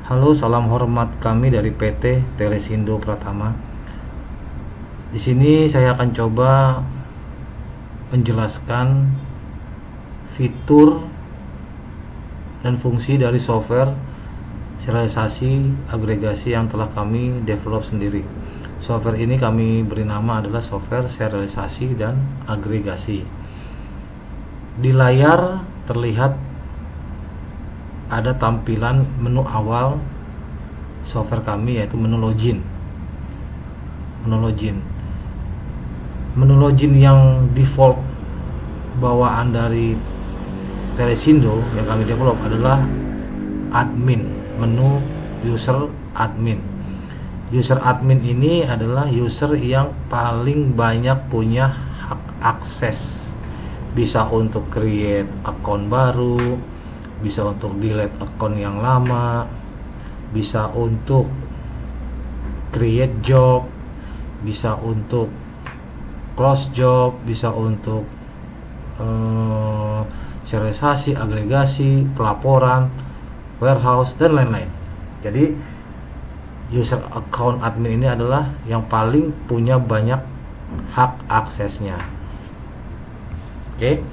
Halo, salam hormat kami dari PT Telesindo Pratama. Di sini saya akan coba menjelaskan fitur dan fungsi dari software serialisasi agregasi yang telah kami develop sendiri. Software ini kami beri nama adalah software serialisasi dan agregasi. Di layar terlihat ada tampilan menu awal software kami, yaitu menu login. Menu login yang default bawaan dari Telesindo yang kami develop adalah admin, menu user admin. User admin ini adalah user yang paling banyak punya hak akses, bisa untuk create akun baru, bisa untuk delete akun yang lama, bisa untuk create job, bisa untuk close job, bisa untuk serialisasi, agregasi, pelaporan, warehouse, dan lain-lain. Jadi user account admin ini adalah yang paling punya banyak hak aksesnya. Oke,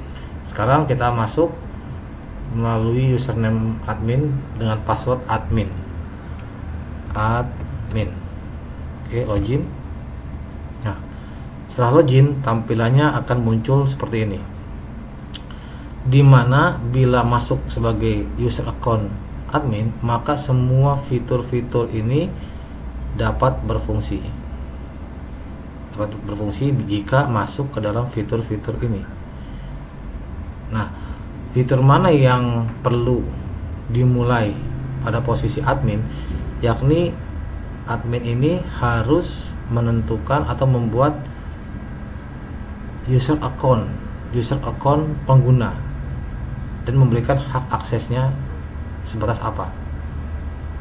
sekarang kita masuk melalui username admin dengan password admin. Oke, login. Nah, setelah login, tampilannya akan muncul seperti ini, dimana bila masuk sebagai user account admin, maka semua fitur-fitur ini dapat berfungsi jika masuk ke dalam fitur-fitur ini. Nah, fitur mana yang perlu dimulai pada posisi admin, yakni admin ini harus menentukan atau membuat user account pengguna dan memberikan hak aksesnya sebatas apa.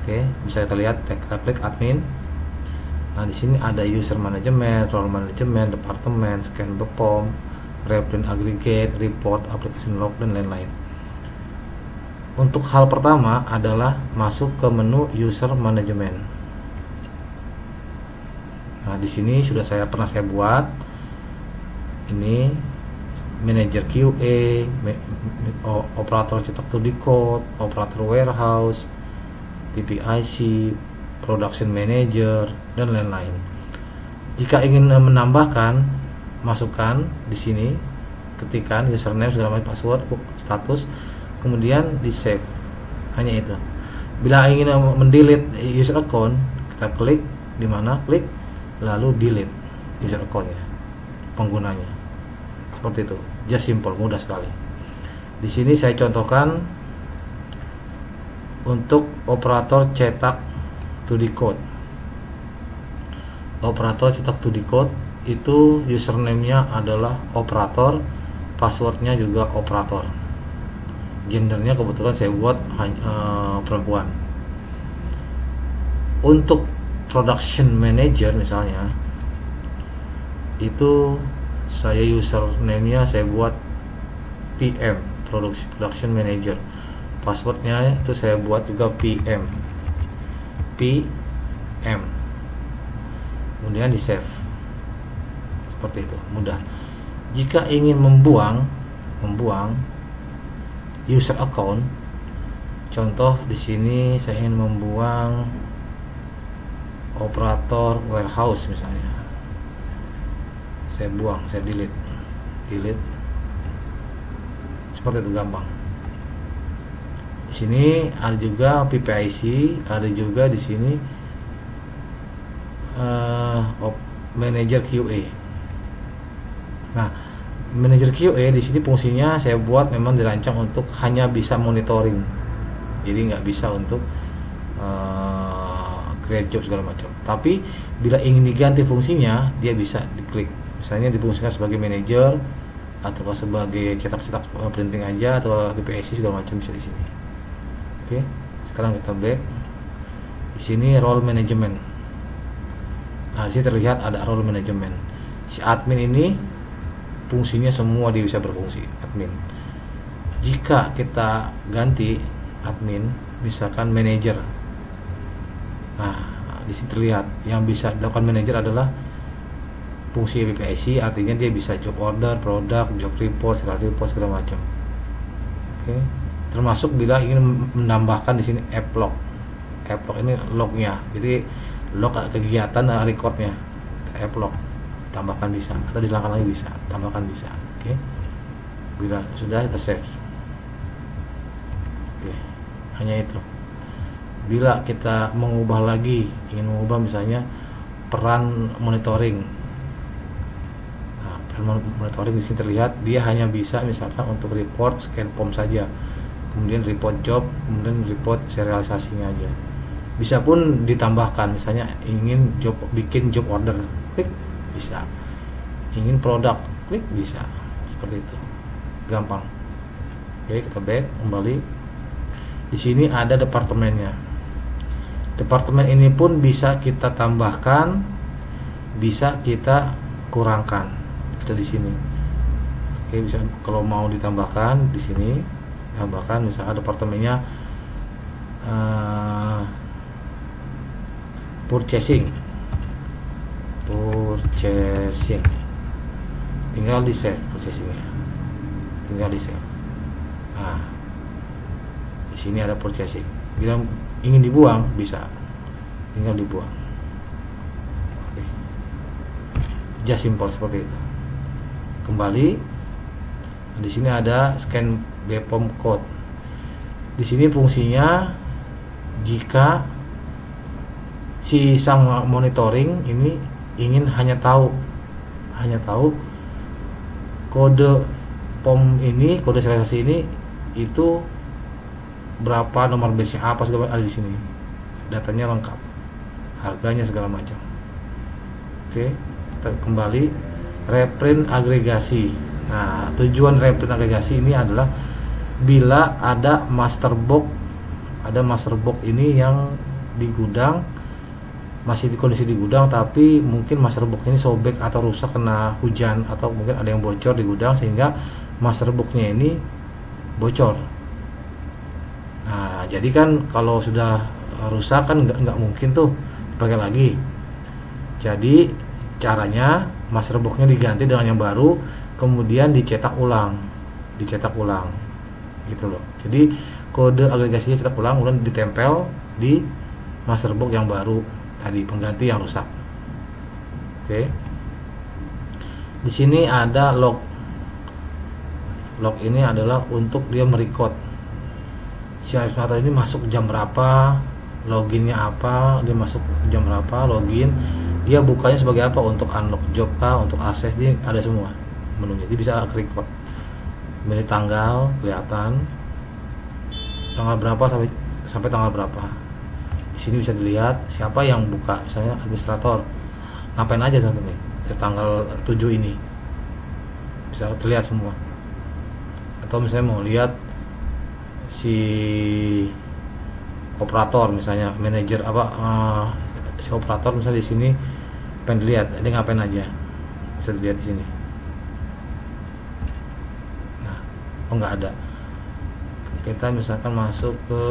Oke, bisa kita lihat, kita klik admin. Nah, di sini ada user management, role management, departemen, scan BPOM, reprint aggregate, report, application log, dan lain-lain. Untuk hal pertama adalah masuk ke menu user management. Nah, di sini sudah pernah saya buat. Ini manager QA, operator cetak to decode, operator warehouse, PPIC, production manager, dan lain-lain. Jika ingin menambahkan, masukkan di sini, ketikkan username, segala macam, password, status, kemudian di save. Hanya itu. Bila ingin mendelete user account, kita klik di mana, klik lalu delete user accountnya, penggunanya. Seperti itu. Just simple, mudah sekali. Di sini saya contohkan untuk operator cetak to decode. Operator cetak to decode itu username-nya adalah operator, passwordnya juga operator. Gendernya kebetulan saya buat perempuan. Untuk production manager misalnya, itu saya username-nya saya buat PM, production manager. Passwordnya itu saya buat juga PM. Kemudian di save. Seperti itu, mudah. Jika ingin membuang user account, contoh di sini saya ingin membuang operator warehouse misalnya, saya buang, saya delete. Seperti itu, gampang. Di sini ada juga PPIC, ada juga di sini manager QA. Nah, manager QA di sini fungsinya saya buat memang dirancang untuk hanya bisa monitoring, jadi nggak bisa untuk create job segala macam. Tapi bila ingin diganti fungsinya, dia bisa diklik. Misalnya difungsikan sebagai manager atau sebagai cetak-cetak printing aja, atau DPSC segala macam, bisa di sini. Oke, sekarang kita back. Di sini role management. Nah, di sini terlihat ada role management. Si admin ini fungsinya semua dia bisa berfungsi, admin. Jika kita ganti admin, misalkan manager, Nah, di sini terlihat yang bisa dilakukan manajer adalah fungsi PPIC, artinya dia bisa job order, produk, job report, segala macam. Oke. Termasuk bila ingin menambahkan di sini app log. App log ini lognya. Jadi log kegiatan recordnya. App log tambahkan bisa atau dihilangkan lagi bisa, tambahkan bisa. Oke. Bila sudah kita save. Oke. Hanya itu. Bila kita mengubah lagi, ingin mengubah misalnya peran monitoring. Nah, peran monitoring di sini terlihat dia hanya bisa misalkan untuk report scan form saja, kemudian report job, kemudian report serialisasinya aja. Bisa pun ditambahkan, misalnya ingin bikin job order, klik bisa. Ingin produk, klik bisa. Seperti itu, gampang. Oke, kita back kembali. Di sini ada departemennya. Departemen ini pun bisa kita tambahkan, bisa kita kurangkan. Ada di sini. Oke, bisa kalau mau ditambahkan di sini, tambahkan misalnya departemennya purchasing, tinggal di save purchasingnya, tinggal di save. Nah, di sini ada purchasing. Bila ingin dibuang bisa, tinggal dibuang. Oke. Just simple seperti itu. Kembali, di sini ada scan BPOM code. Di sini fungsinya jika si sang monitoring ini ingin hanya tahu kode POM ini, kode serialisasi ini itu berapa, nomor base nya apa, segala ada di sini, datanya lengkap, harganya segala macam. Oke, kita kembali reprint agregasi. Nah, tujuan reprint agregasi ini adalah bila ada master box ini yang di gudang, masih di kondisi di gudang, tapi mungkin master box ini sobek atau rusak kena hujan, atau mungkin ada yang bocor di gudang sehingga master box-nya ini bocor. Nah, jadi kan kalau sudah rusak kan nggak mungkin tuh dipakai lagi. Jadi caranya master box-nya diganti dengan yang baru, kemudian dicetak ulang gitu loh. Jadi kode agregasinya cetak ulang, kemudian ditempel di master box yang baru tadi, pengganti yang rusak. Oke. Di sini ada log. Log ini adalah untuk dia merecord si administrator ini masuk jam berapa, loginnya apa, dia masuk jam berapa, login, dia bukanya sebagai apa, untuk unlock job kah, untuk akses, dia ada semua menunya. Dia bisa record, milih tanggal, kelihatan tanggal berapa sampai tanggal berapa. Di sini bisa dilihat siapa yang buka, misalnya administrator ngapain aja nanti dari tanggal 7 ini bisa terlihat semua. Atau misalnya mau lihat si operator, misalnya manajer si operator misalnya di sini pengen dilihat dia ngapain aja, bisa dilihat di sini. Nah, nggak ada. Kita misalkan masuk ke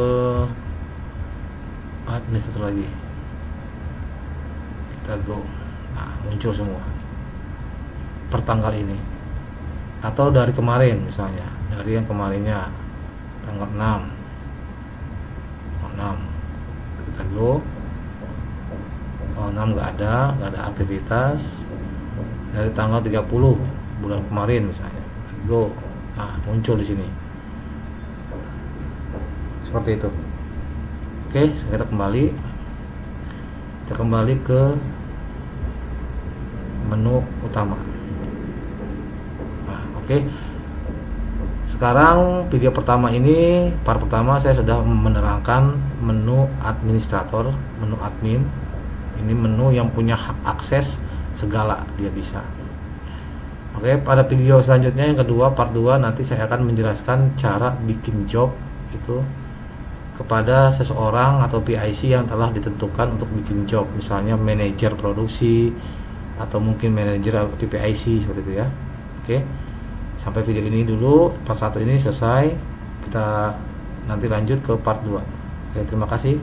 administrator lagi, kita go, nah muncul semua per tanggal ini, atau dari kemarin, misalnya dari yang kemarinnya tanggal 6, kita go. 6 nggak ada aktivitas. Dari tanggal 30 bulan kemarin misalnya, go, nah muncul di sini seperti itu. Oke, kita kembali ke menu utama. Nah, oke. Sekarang video pertama ini, part pertama saya sudah menerangkan menu administrator, menu admin. Ini menu yang punya hak akses segala, dia bisa. Oke, pada video selanjutnya yang kedua, part 2, nanti saya akan menjelaskan cara bikin job itu kepada seseorang atau PIC yang telah ditentukan untuk bikin job, misalnya manajer produksi atau mungkin manajer PPIC seperti itu ya. Oke. Sampai video ini dulu, part 1 ini selesai. Kita nanti lanjut ke part 2. Oke, terima kasih.